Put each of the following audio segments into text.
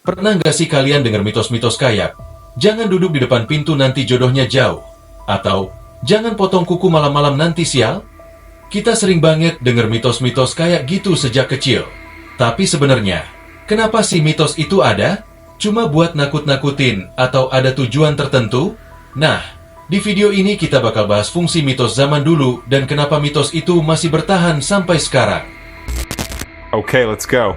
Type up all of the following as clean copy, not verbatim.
Pernah nggak sih kalian dengar mitos-mitos kayak, jangan duduk di depan pintu nanti jodohnya jauh, atau jangan potong kuku malam-malam nanti sial? Kita sering banget dengar mitos-mitos kayak gitu sejak kecil. Tapi sebenarnya, kenapa sih mitos itu ada? Cuma buat nakut-nakutin atau ada tujuan tertentu? Nah, di video ini kita bakal bahas fungsi mitos zaman dulu dan kenapa mitos itu masih bertahan sampai sekarang. Okay, let's go.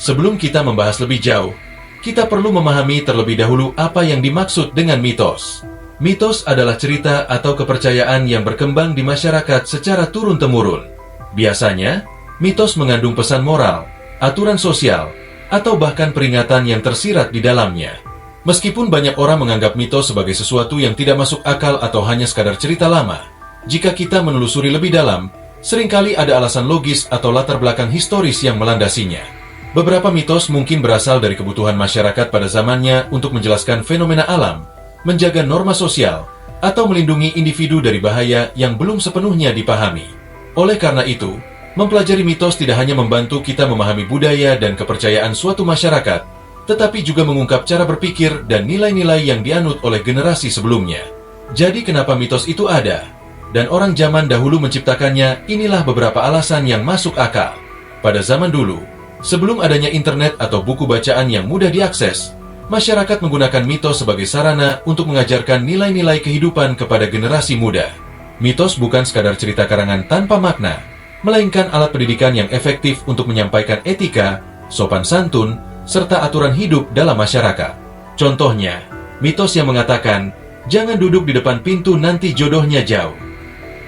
Sebelum kita membahas lebih jauh, kita perlu memahami terlebih dahulu apa yang dimaksud dengan mitos. Mitos adalah cerita atau kepercayaan yang berkembang di masyarakat secara turun-temurun. Biasanya, mitos mengandung pesan moral, aturan sosial, atau bahkan peringatan yang tersirat di dalamnya. Meskipun banyak orang menganggap mitos sebagai sesuatu yang tidak masuk akal atau hanya sekadar cerita lama, jika kita menelusuri lebih dalam, seringkali ada alasan logis atau latar belakang historis yang melandasinya. Beberapa mitos mungkin berasal dari kebutuhan masyarakat pada zamannya untuk menjelaskan fenomena alam, menjaga norma sosial, atau melindungi individu dari bahaya yang belum sepenuhnya dipahami. Oleh karena itu, mempelajari mitos tidak hanya membantu kita memahami budaya dan kepercayaan suatu masyarakat, tetapi juga mengungkap cara berpikir dan nilai-nilai yang dianut oleh generasi sebelumnya. Jadi kenapa mitos itu ada? Dan orang zaman dahulu menciptakannya, inilah beberapa alasan yang masuk akal. Pada zaman dulu, sebelum adanya internet atau buku bacaan yang mudah diakses, masyarakat menggunakan mitos sebagai sarana untuk mengajarkan nilai-nilai kehidupan kepada generasi muda. Mitos bukan sekadar cerita karangan tanpa makna, melainkan alat pendidikan yang efektif untuk menyampaikan etika, sopan santun, serta aturan hidup dalam masyarakat. Contohnya, mitos yang mengatakan, jangan duduk di depan pintu nanti jodohnya jauh.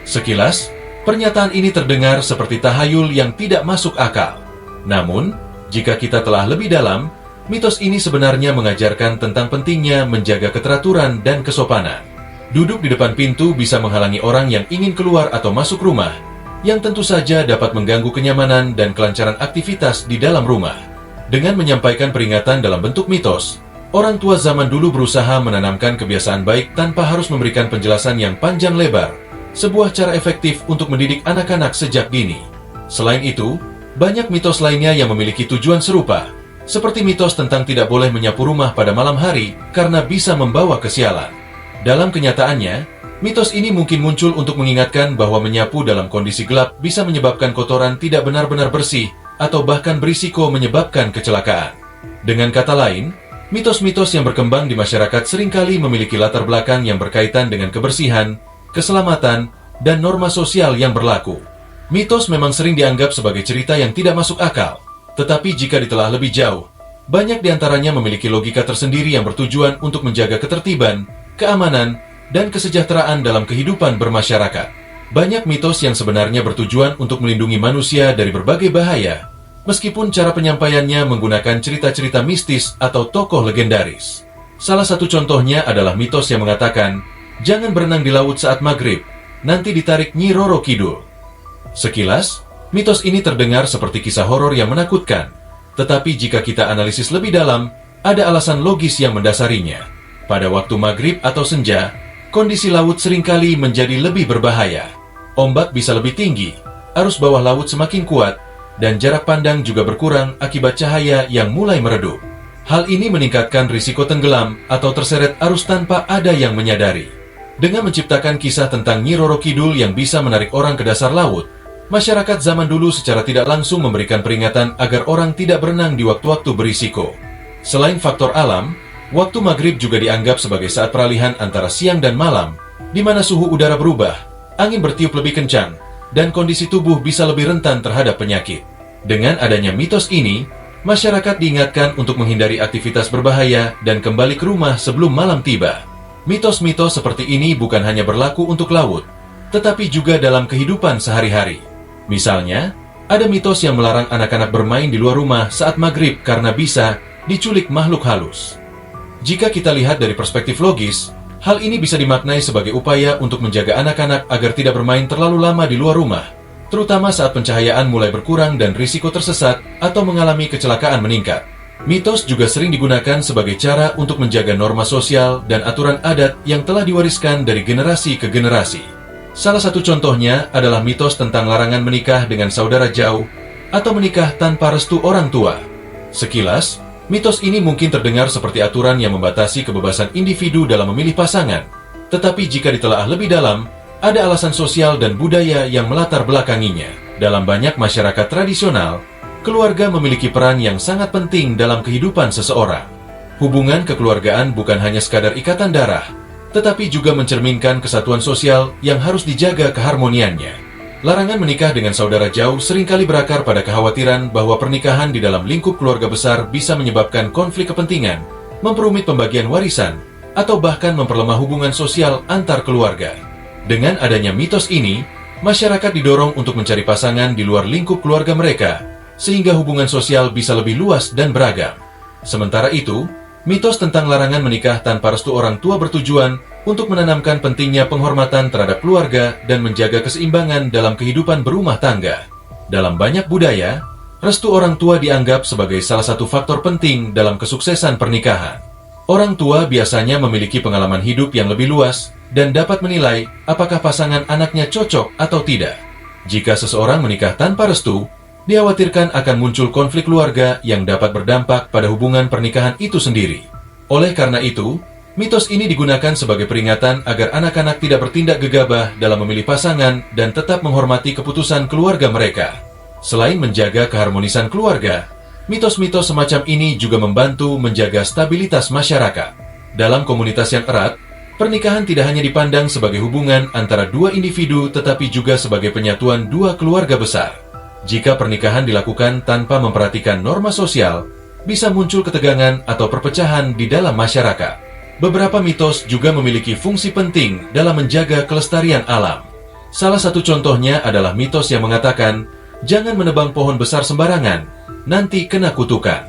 Sekilas, pernyataan ini terdengar seperti tahayul yang tidak masuk akal. Namun, jika kita telah lebih dalam, mitos ini sebenarnya mengajarkan tentang pentingnya menjaga keteraturan dan kesopanan. Duduk di depan pintu bisa menghalangi orang yang ingin keluar atau masuk rumah, yang tentu saja dapat mengganggu kenyamanan dan kelancaran aktivitas di dalam rumah. Dengan menyampaikan peringatan dalam bentuk mitos, orang tua zaman dulu berusaha menanamkan kebiasaan baik tanpa harus memberikan penjelasan yang panjang lebar, sebuah cara efektif untuk mendidik anak-anak sejak dini. Selain itu, banyak mitos lainnya yang memiliki tujuan serupa, seperti mitos tentang tidak boleh menyapu rumah pada malam hari karena bisa membawa kesialan. Dalam kenyataannya, mitos ini mungkin muncul untuk mengingatkan bahwa menyapu dalam kondisi gelap bisa menyebabkan kotoran tidak benar-benar bersih atau bahkan berisiko menyebabkan kecelakaan. Dengan kata lain, mitos-mitos yang berkembang di masyarakat seringkali memiliki latar belakang yang berkaitan dengan kebersihan, keselamatan, dan norma sosial yang berlaku. Mitos memang sering dianggap sebagai cerita yang tidak masuk akal, tetapi jika ditelah lebih jauh, banyak diantaranya memiliki logika tersendiri yang bertujuan untuk menjaga ketertiban, keamanan, dan kesejahteraan dalam kehidupan bermasyarakat. Banyak mitos yang sebenarnya bertujuan untuk melindungi manusia dari berbagai bahaya, meskipun cara penyampaiannya menggunakan cerita-cerita mistis atau tokoh legendaris. Salah satu contohnya adalah mitos yang mengatakan, jangan berenang di laut saat maghrib, nanti ditarik Nyi Roro Kidul. Sekilas, mitos ini terdengar seperti kisah horor yang menakutkan. Tetapi jika kita analisis lebih dalam, ada alasan logis yang mendasarinya. Pada waktu maghrib atau senja, kondisi laut seringkali menjadi lebih berbahaya. Ombak bisa lebih tinggi, arus bawah laut semakin kuat, dan jarak pandang juga berkurang akibat cahaya yang mulai meredup. Hal ini meningkatkan risiko tenggelam atau terseret arus tanpa ada yang menyadari. Dengan menciptakan kisah tentang Nyi Roro Kidul yang bisa menarik orang ke dasar laut, masyarakat zaman dulu secara tidak langsung memberikan peringatan agar orang tidak berenang di waktu-waktu berisiko. Selain faktor alam, waktu maghrib juga dianggap sebagai saat peralihan antara siang dan malam, di mana suhu udara berubah, angin bertiup lebih kencang, dan kondisi tubuh bisa lebih rentan terhadap penyakit. Dengan adanya mitos ini, masyarakat diingatkan untuk menghindari aktivitas berbahaya dan kembali ke rumah sebelum malam tiba. Mitos-mitos seperti ini bukan hanya berlaku untuk laut, tetapi juga dalam kehidupan sehari-hari. Misalnya, ada mitos yang melarang anak-anak bermain di luar rumah saat maghrib karena bisa diculik makhluk halus. Jika kita lihat dari perspektif logis, hal ini bisa dimaknai sebagai upaya untuk menjaga anak-anak agar tidak bermain terlalu lama di luar rumah, terutama saat pencahayaan mulai berkurang dan risiko tersesat atau mengalami kecelakaan meningkat. Mitos juga sering digunakan sebagai cara untuk menjaga norma sosial dan aturan adat yang telah diwariskan dari generasi ke generasi. Salah satu contohnya adalah mitos tentang larangan menikah dengan saudara jauh atau menikah tanpa restu orang tua. Sekilas, mitos ini mungkin terdengar seperti aturan yang membatasi kebebasan individu dalam memilih pasangan. Tetapi jika ditelaah lebih dalam, ada alasan sosial dan budaya yang melatar belakanginya. Dalam banyak masyarakat tradisional, keluarga memiliki peran yang sangat penting dalam kehidupan seseorang. Hubungan kekeluargaan bukan hanya sekadar ikatan darah, tetapi juga mencerminkan kesatuan sosial yang harus dijaga keharmoniannya. Larangan menikah dengan saudara jauh seringkali berakar pada kekhawatiran bahwa pernikahan di dalam lingkup keluarga besar bisa menyebabkan konflik kepentingan, memperumit pembagian warisan, atau bahkan memperlemah hubungan sosial antar keluarga. Dengan adanya mitos ini, masyarakat didorong untuk mencari pasangan di luar lingkup keluarga mereka, sehingga hubungan sosial bisa lebih luas dan beragam. Sementara itu, mitos tentang larangan menikah tanpa restu orang tua bertujuan untuk menanamkan pentingnya penghormatan terhadap keluarga dan menjaga keseimbangan dalam kehidupan berumah tangga. Dalam banyak budaya, restu orang tua dianggap sebagai salah satu faktor penting dalam kesuksesan pernikahan. Orang tua biasanya memiliki pengalaman hidup yang lebih luas dan dapat menilai apakah pasangan anaknya cocok atau tidak. Jika seseorang menikah tanpa restu, dikhawatirkan akan muncul konflik keluarga yang dapat berdampak pada hubungan pernikahan itu sendiri. Oleh karena itu, mitos ini digunakan sebagai peringatan agar anak-anak tidak bertindak gegabah dalam memilih pasangan dan tetap menghormati keputusan keluarga mereka. Selain menjaga keharmonisan keluarga, mitos-mitos semacam ini juga membantu menjaga stabilitas masyarakat. Dalam komunitas yang erat, pernikahan tidak hanya dipandang sebagai hubungan antara dua individu tetapi juga sebagai penyatuan dua keluarga besar. Jika pernikahan dilakukan tanpa memperhatikan norma sosial, bisa muncul ketegangan atau perpecahan di dalam masyarakat. Beberapa mitos juga memiliki fungsi penting dalam menjaga kelestarian alam. Salah satu contohnya adalah mitos yang mengatakan, jangan menebang pohon besar sembarangan, nanti kena kutukan.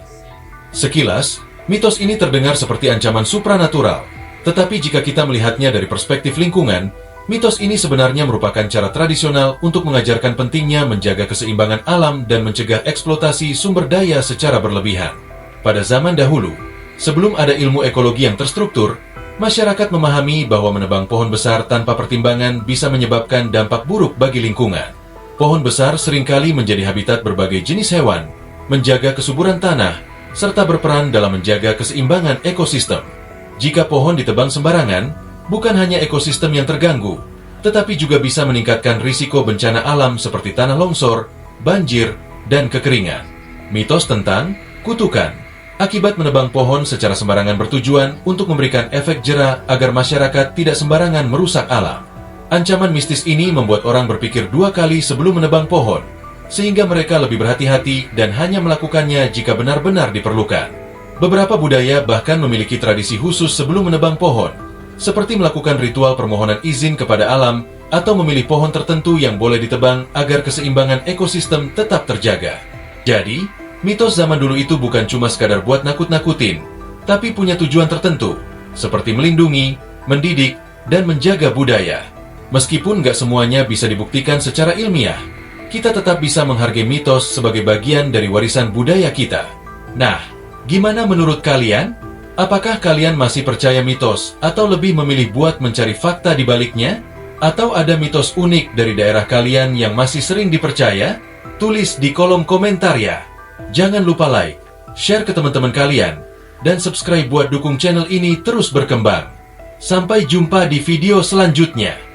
Sekilas, mitos ini terdengar seperti ancaman supranatural. Tetapi jika kita melihatnya dari perspektif lingkungan, mitos ini sebenarnya merupakan cara tradisional untuk mengajarkan pentingnya menjaga keseimbangan alam dan mencegah eksploitasi sumber daya secara berlebihan. Pada zaman dahulu, sebelum ada ilmu ekologi yang terstruktur, masyarakat memahami bahwa menebang pohon besar tanpa pertimbangan bisa menyebabkan dampak buruk bagi lingkungan. Pohon besar seringkali menjadi habitat berbagai jenis hewan, menjaga kesuburan tanah, serta berperan dalam menjaga keseimbangan ekosistem. Jika pohon ditebang sembarangan, bukan hanya ekosistem yang terganggu, tetapi juga bisa meningkatkan risiko bencana alam seperti tanah longsor, banjir, dan kekeringan. Mitos tentang kutukan akibat menebang pohon secara sembarangan bertujuan untuk memberikan efek jera agar masyarakat tidak sembarangan merusak alam. Ancaman mistis ini membuat orang berpikir dua kali sebelum menebang pohon, sehingga mereka lebih berhati-hati dan hanya melakukannya jika benar-benar diperlukan. Beberapa budaya bahkan memiliki tradisi khusus sebelum menebang pohon, seperti melakukan ritual permohonan izin kepada alam atau memilih pohon tertentu yang boleh ditebang agar keseimbangan ekosistem tetap terjaga. Jadi, mitos zaman dulu itu bukan cuma sekadar buat nakut-nakutin, tapi punya tujuan tertentu, seperti melindungi, mendidik, dan menjaga budaya. Meskipun nggak semuanya bisa dibuktikan secara ilmiah, kita tetap bisa menghargai mitos sebagai bagian dari warisan budaya kita. Nah, gimana menurut kalian? Apakah kalian masih percaya mitos atau lebih memilih buat mencari fakta di baliknya? Atau ada mitos unik dari daerah kalian yang masih sering dipercaya? Tulis di kolom komentar ya. Jangan lupa like, share ke teman-teman kalian, dan subscribe buat dukung channel ini terus berkembang. Sampai jumpa di video selanjutnya.